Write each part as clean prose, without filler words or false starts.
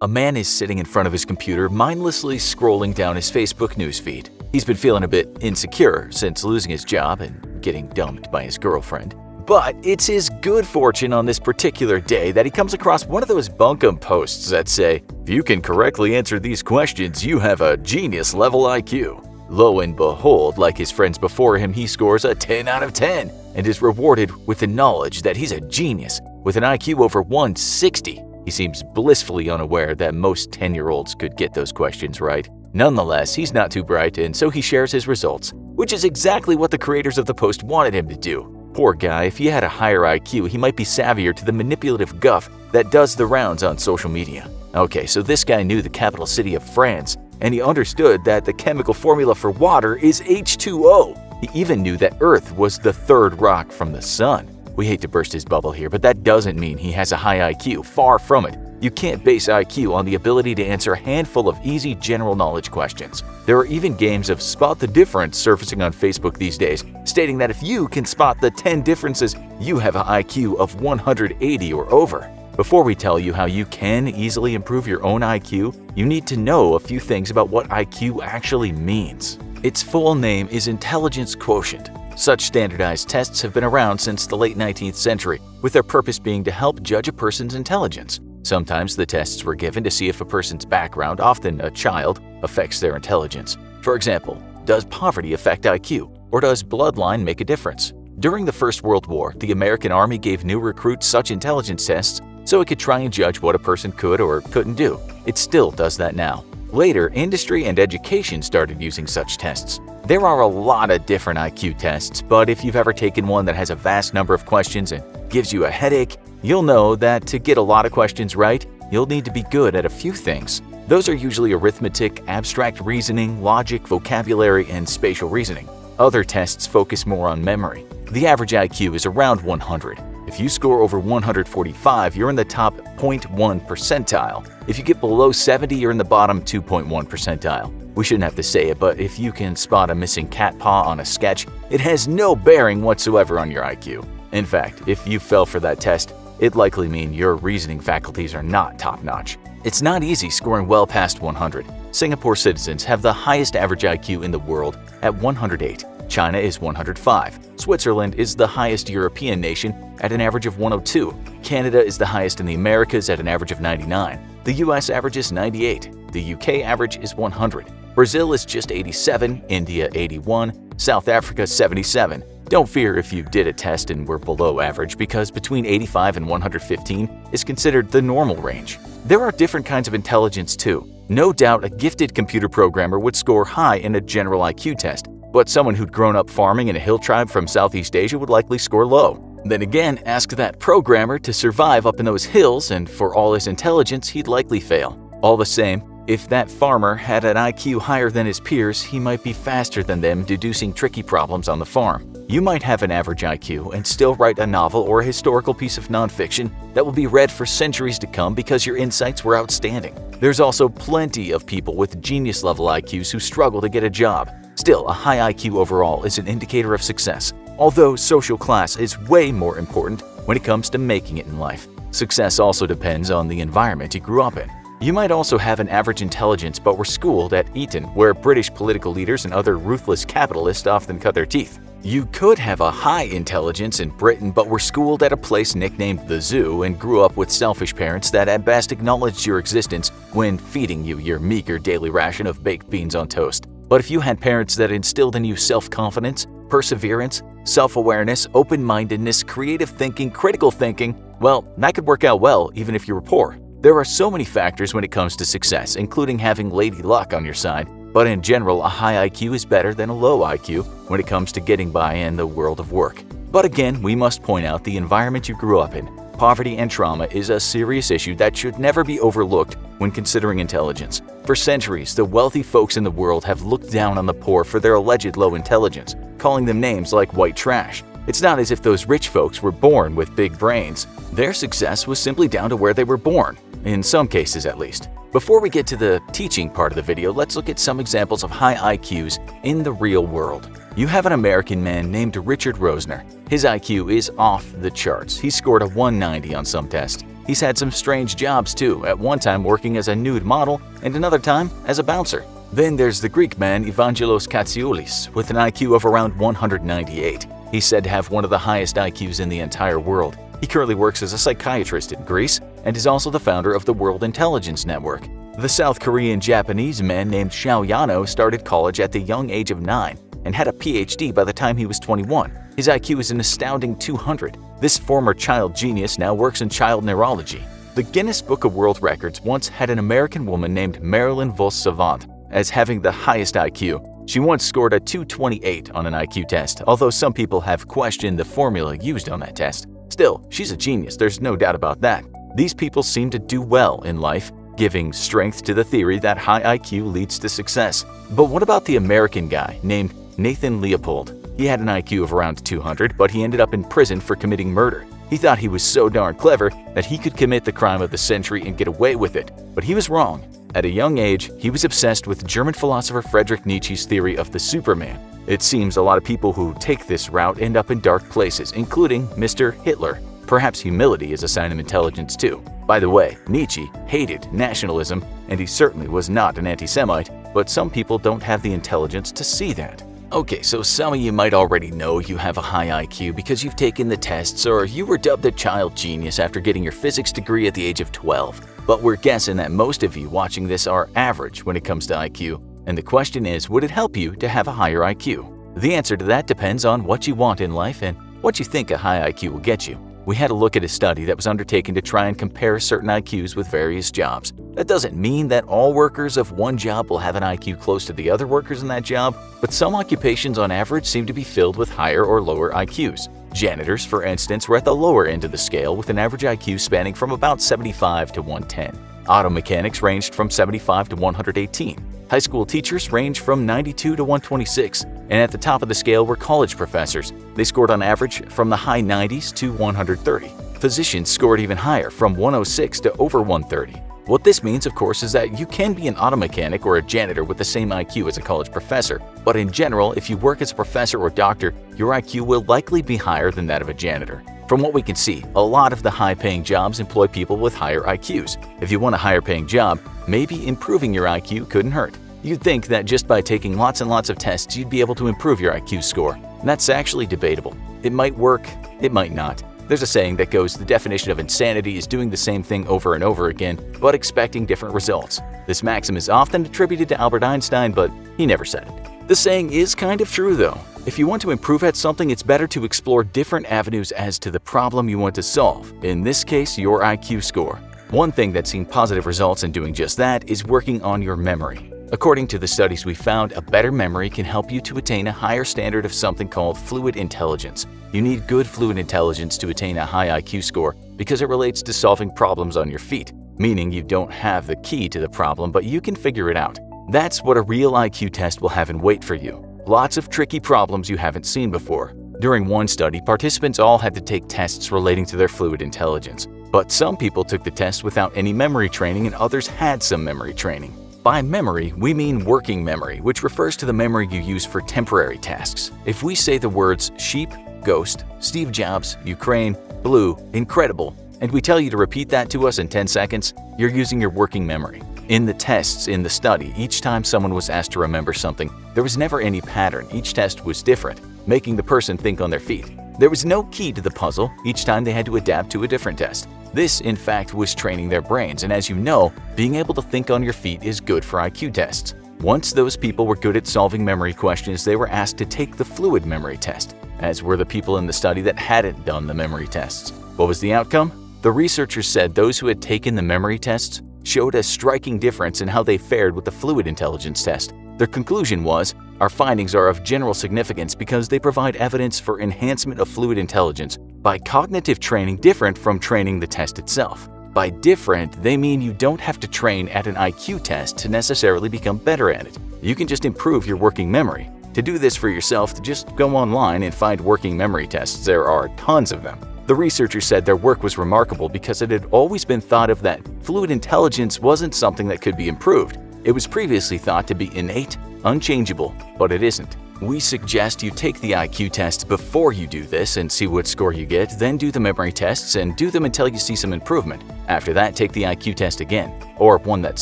A man is sitting in front of his computer, mindlessly scrolling down his Facebook newsfeed. He's been feeling a bit insecure since losing his job and getting dumped by his girlfriend. But it's his good fortune on this particular day that he comes across one of those bunkum posts that say, "If you can correctly answer these questions, you have a genius-level IQ." Lo and behold, like his friends before him, he scores a 10 out of 10 and is rewarded with the knowledge that he's a genius with an IQ over 160. He seems blissfully unaware that most 10-year-olds could get those questions right. Nonetheless, he's not too bright, and so he shares his results, which is exactly what the creators of the post wanted him to do. Poor guy, if he had a higher IQ, he might be savvier to the manipulative guff that does the rounds on social media. Okay, so this guy knew the capital city of France, and he understood that the chemical formula for water is H2O. He even knew that Earth was the third rock from the sun. We hate to burst his bubble here, but that doesn't mean he has a high IQ. Far from it. You can't base IQ on the ability to answer a handful of easy general knowledge questions. There are even games of Spot the Difference surfacing on Facebook these days, stating that if you can spot the 10 differences, you have an IQ of 180 or over. Before we tell you how you can easily improve your own IQ, you need to know a few things about what IQ actually means. Its full name is intelligence quotient. Such standardized tests have been around since the late 19th century, with their purpose being to help judge a person's intelligence. Sometimes the tests were given to see if a person's background, often a child, affects their intelligence. For example, does poverty affect IQ, or does bloodline make a difference? During the First World War, the American Army gave new recruits such intelligence tests so it could try and judge what a person could or couldn't do. It still does that now. Later, industry and education started using such tests. There are a lot of different IQ tests, but if you've ever taken one that has a vast number of questions and gives you a headache, you'll know that to get a lot of questions right, you'll need to be good at a few things. Those are usually arithmetic, abstract reasoning, logic, vocabulary, and spatial reasoning. Other tests focus more on memory. The average IQ is around 100. If you score over 145, you're in the top 0.1 percentile. If you get below 70, you're in the bottom 2.1 percentile. We shouldn't have to say it, but if you can spot a missing cat paw on a sketch, it has no bearing whatsoever on your IQ. In fact, if you fell for that test, it'd likely mean your reasoning faculties are not top-notch. It's not easy scoring well past 100. Singapore citizens have the highest average IQ in the world at 108. China is 105. Switzerland is the highest European nation at an average of 102. Canada is the highest in the Americas at an average of 99. The US averages 98. The UK average is 100. Brazil is just 87, India 81, South Africa 77. Don't fear if you did a test and were below average, because between 85 and 115 is considered the normal range. There are different kinds of intelligence too. No doubt a gifted computer programmer would score high in a general IQ test, but someone who'd grown up farming in a hill tribe from Southeast Asia would likely score low. Then again, ask that programmer to survive up in those hills, and for all his intelligence, he'd likely fail. All the same, if that farmer had an IQ higher than his peers, he might be faster than them deducing tricky problems on the farm. You might have an average IQ and still write a novel or a historical piece of nonfiction that will be read for centuries to come because your insights were outstanding. There's also plenty of people with genius-level IQs who struggle to get a job. Still, a high IQ overall is an indicator of success, although social class is way more important when it comes to making it in life. Success also depends on the environment you grew up in. You might also have an average intelligence but were schooled at Eton, where British political leaders and other ruthless capitalists often cut their teeth. You could have a high intelligence in Britain but were schooled at a place nicknamed the Zoo and grew up with selfish parents that at best acknowledged your existence when feeding you your meager daily ration of baked beans on toast. But if you had parents that instilled in you self-confidence, perseverance, self-awareness, open-mindedness, creative thinking, critical thinking, well, that could work out well even if you were poor. There are so many factors when it comes to success, including having lady luck on your side, but in general, a high IQ is better than a low IQ when it comes to getting by in the world of work. But again, we must point out the environment you grew up in. Poverty and trauma is a serious issue that should never be overlooked when considering intelligence. For centuries, the wealthy folks in the world have looked down on the poor for their alleged low intelligence, calling them names like white trash. It's not as if those rich folks were born with big brains. Their success was simply down to where they were born, in some cases at least. Before we get to the teaching part of the video, let's look at some examples of high IQs in the real world. You have an American man named Richard Rosner. His IQ is off the charts. He scored a 190 on some test. He's had some strange jobs too, at one time working as a nude model and another time as a bouncer. Then there's the Greek man Evangelos Katsioulis with an IQ of around 198. He's said to have one of the highest IQs in the entire world. He currently works as a psychiatrist in Greece and is also the founder of the World Intelligence Network. The South Korean-Japanese man named Xiao Yano started college at the young age of 9 and had a PhD by the time he was 21. His IQ is an astounding 200. This former child genius now works in child neurology. The Guinness Book of World Records once had an American woman named Marilyn Vos Savant as having the highest IQ. She once scored a 228 on an IQ test, although some people have questioned the formula used on that test. Still, she's a genius, there's no doubt about that. These people seem to do well in life, giving strength to the theory that high IQ leads to success. But what about the American guy named Nathan Leopold? He had an IQ of around 200, but he ended up in prison for committing murder. He thought he was so darn clever that he could commit the crime of the century and get away with it, but he was wrong. At a young age, he was obsessed with German philosopher Friedrich Nietzsche's theory of the Superman. It seems a lot of people who take this route end up in dark places, including Mr. Hitler. Perhaps humility is a sign of intelligence too. By the way, Nietzsche hated nationalism, and he certainly was not an anti-Semite, but some people don't have the intelligence to see that. Okay, so some of you might already know you have a high IQ because you've taken the tests or you were dubbed a child genius after getting your physics degree at the age of 12. But we're guessing that most of you watching this are average when it comes to IQ. And the question is, would it help you to have a higher IQ? The answer to that depends on what you want in life and what you think a high IQ will get you. We had a look at a study that was undertaken to try and compare certain IQs with various jobs. That doesn't mean that all workers of one job will have an IQ close to the other workers in that job, but some occupations on average seem to be filled with higher or lower IQs. Janitors, for instance, were at the lower end of the scale with an average IQ spanning from about 75 to 110. Auto mechanics ranged from 75 to 118. High school teachers ranged from 92 to 126. And at the top of the scale were college professors. They scored on average from the high 90s to 130. Physicians scored even higher, from 106 to over 130. What this means, of course, is that you can be an auto mechanic or a janitor with the same IQ as a college professor. But in general, if you work as a professor or doctor, your IQ will likely be higher than that of a janitor. From what we can see, a lot of the high-paying jobs employ people with higher IQs. If you want a higher-paying job, maybe improving your IQ couldn't hurt. You'd think that just by taking lots and lots of tests, you'd be able to improve your IQ score. And that's actually debatable. It might work, it might not. There's a saying that goes, the definition of insanity is doing the same thing over and over again, but expecting different results. This maxim is often attributed to Albert Einstein, but he never said it. The saying is kind of true though. If you want to improve at something, it's better to explore different avenues as to the problem you want to solve, in this case, your IQ score. One thing that's seen positive results in doing just that is working on your memory. According to the studies we found, a better memory can help you to attain a higher standard of something called fluid intelligence. You need good fluid intelligence to attain a high IQ score because it relates to solving problems on your feet, meaning you don't have the key to the problem, but you can figure it out. That's what a real IQ test will have in wait for you. Lots of tricky problems you haven't seen before. During one study, participants all had to take tests relating to their fluid intelligence. But some people took the test without any memory training and others had some memory training. By memory, we mean working memory, which refers to the memory you use for temporary tasks. If we say the words sheep, ghost, Steve Jobs, Ukraine, blue, incredible, and we tell you to repeat that to us in 10 seconds, you're using your working memory. In the tests in the study, each time someone was asked to remember something, there was never any pattern. Each test was different, making the person think on their feet. There was no key to the puzzle. Each time they had to adapt to a different test. This, in fact, was training their brains, and as you know, being able to think on your feet is good for IQ tests. Once those people were good at solving memory questions, they were asked to take the fluid memory test, as were the people in the study that hadn't done the memory tests. What was the outcome? The researchers said those who had taken the memory tests showed a striking difference in how they fared with the fluid intelligence test. Their conclusion was, our findings are of general significance because they provide evidence for enhancement of fluid intelligence by cognitive training different from training the test itself. By different, they mean you don't have to train at an IQ test to necessarily become better at it. You can just improve your working memory. To do this for yourself, just go online and find working memory tests. There are tons of them. The researchers said their work was remarkable because it had always been thought of that fluid intelligence wasn't something that could be improved. It was previously thought to be innate, unchangeable, but it isn't. We suggest you take the IQ tests before you do this and see what score you get, then do the memory tests and do them until you see some improvement. After that, take the IQ test again, or one that's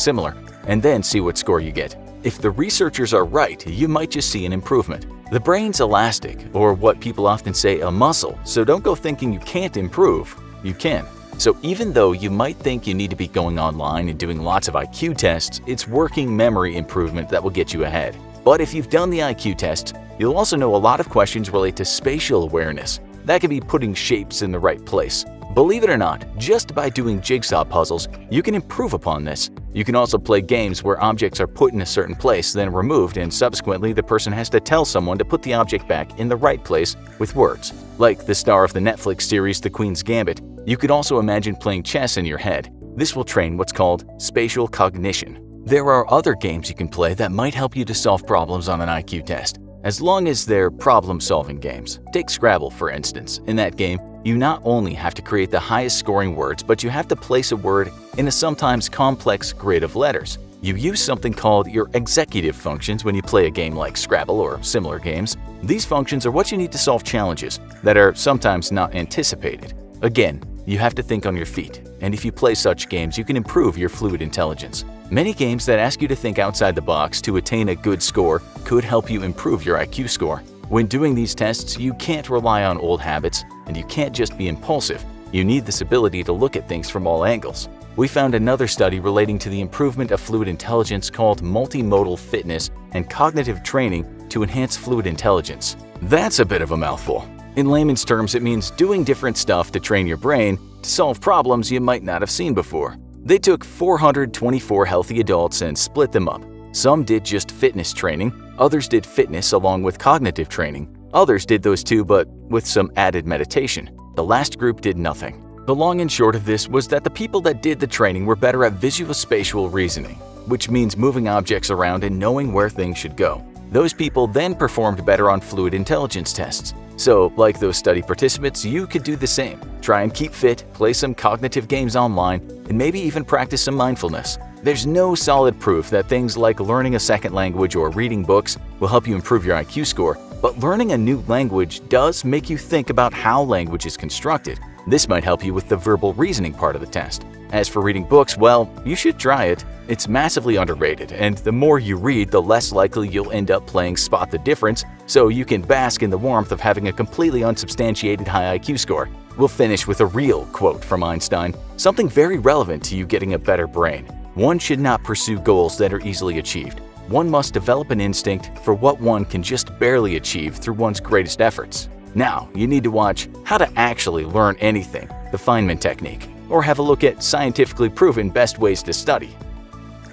similar, and then see what score you get. If the researchers are right, you might just see an improvement. The brain's elastic, or what people often say a muscle, so don't go thinking you can't improve. You can. So even though you might think you need to be going online and doing lots of IQ tests, it's working memory improvement that will get you ahead. But if you've done the IQ test, you'll also know a lot of questions relate to spatial awareness. That could be putting shapes in the right place. Believe it or not, just by doing jigsaw puzzles, you can improve upon this. You can also play games where objects are put in a certain place, then removed, and subsequently the person has to tell someone to put the object back in the right place with words. Like the star of the Netflix series The Queen's Gambit, you could also imagine playing chess in your head. This will train what's called spatial cognition. There are other games you can play that might help you to solve problems on an IQ test, as long as they're problem-solving games. Take Scrabble, for instance. In that game, you not only have to create the highest scoring words, but you have to place a word in a sometimes complex grid of letters. You use something called your executive functions when you play a game like Scrabble or similar games. These functions are what you need to solve challenges that are sometimes not anticipated. Again, you have to think on your feet, and if you play such games, you can improve your fluid intelligence. Many games that ask you to think outside the box to attain a good score could help you improve your IQ score. When doing these tests, you can't rely on old habits, and you can't just be impulsive. You need this ability to look at things from all angles. We found another study relating to the improvement of fluid intelligence called multimodal fitness and cognitive training to enhance fluid intelligence. That's a bit of a mouthful. In layman's terms, it means doing different stuff to train your brain to solve problems you might not have seen before. They took 424 healthy adults and split them up. Some did just fitness training, others did fitness along with cognitive training, others did those too but with some added meditation. The last group did nothing. The long and short of this was that the people that did the training were better at visuospatial reasoning, which means moving objects around and knowing where things should go. Those people then performed better on fluid intelligence tests. So, like those study participants, you could do the same. Try and keep fit, play some cognitive games online, and maybe even practice some mindfulness. There's no solid proof that things like learning a second language or reading books will help you improve your IQ score, but learning a new language does make you think about how language is constructed. This might help you with the verbal reasoning part of the test. As for reading books, well, you should try it. It's massively underrated, and the more you read, the less likely you'll end up playing Spot the Difference, so you can bask in the warmth of having a completely unsubstantiated high IQ score. We'll finish with a real quote from Einstein, something very relevant to you getting a better brain. One should not pursue goals that are easily achieved. One must develop an instinct for what one can just barely achieve through one's greatest efforts. Now, you need to watch How to Actually Learn Anything, the Feynman Technique, or have a look at scientifically proven best ways to study.